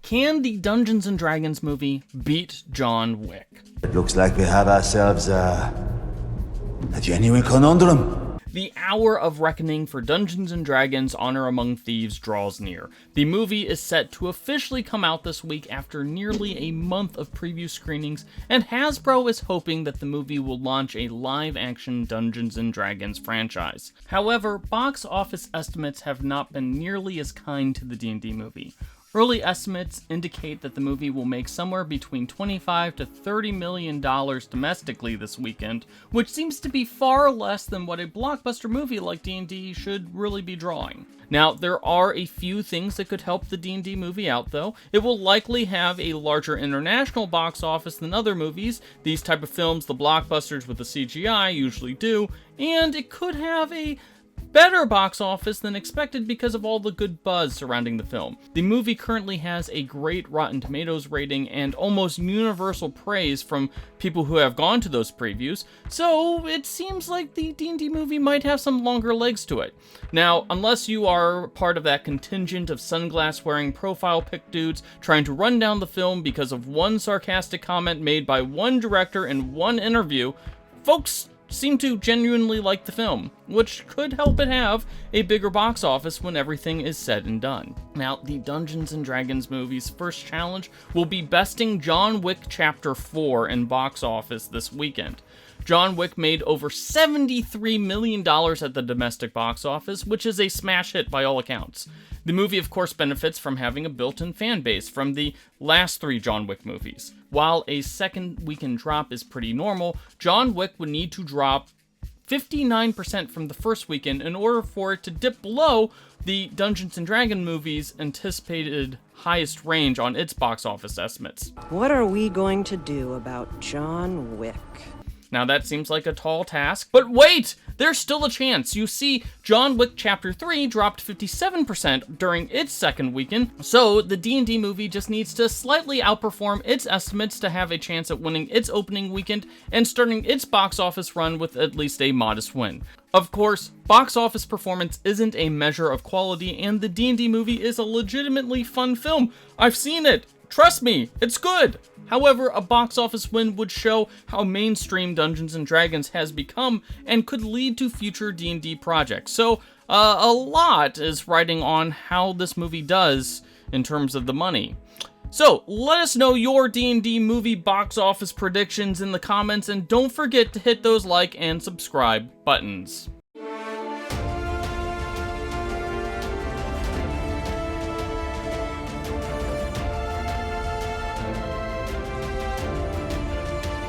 Can the Dungeons & Dragons movie beat John Wick? It looks like we have ourselves a genuine conundrum. The hour of reckoning for Dungeons & Dragons Honor Among Thieves draws near. The movie is set to officially come out this week after nearly a month of preview screenings, and Hasbro is hoping that the movie will launch a live-action Dungeons & Dragons franchise. However, box office estimates have not been nearly as kind to the D&D movie. Early estimates indicate that the movie will make somewhere between $25 to $30 million domestically this weekend, which seems to be far less than what a blockbuster movie like D&D should really be drawing. Now, there are a few things that could help the D&D movie out, though. It will likely have a larger international box office than other movies. These type of films, the blockbusters with the CGI, usually do, and it could have a better box office than expected because of all the good buzz surrounding the film. The movie currently has a great Rotten Tomatoes rating and almost universal praise from people who have gone to those previews, so it seems like the D&D movie might have some longer legs to it. Now, unless you are part of that contingent of sunglass-wearing profile pic dudes trying to run down the film because of one sarcastic comment made by one director in one interview, folks seem to genuinely like the film, which could help it have a bigger box office when everything is said and done. Now, the Dungeons & Dragons movie's first challenge will be besting John Wick Chapter 4 in box office this weekend. John Wick made over $73 million at the domestic box office, which is a smash hit by all accounts. The movie, of course, benefits from having a built-in fan base from the last 3 John Wick movies. While a second weekend drop is pretty normal, John Wick would need to drop 59% from the first weekend in order for it to dip below the Dungeons & Dragons movie's anticipated highest range on its box office estimates. What are we going to do about John Wick? Now that seems like a tall task, but wait! There's still a chance. You see, John Wick Chapter 3 dropped 57% during its second weekend, so the D&D movie just needs to slightly outperform its estimates to have a chance at winning its opening weekend and starting its box office run with at least a modest win. Of course, box office performance isn't a measure of quality, and the D&D movie is a legitimately fun film. I've seen it! Trust me, it's good! However, a box office win would show how mainstream Dungeons & Dragons has become and could lead to future D&D projects. So, a lot is riding on how this movie does in terms of the money. So, let us know your D&D movie box office predictions in the comments, and don't forget to hit those like and subscribe buttons.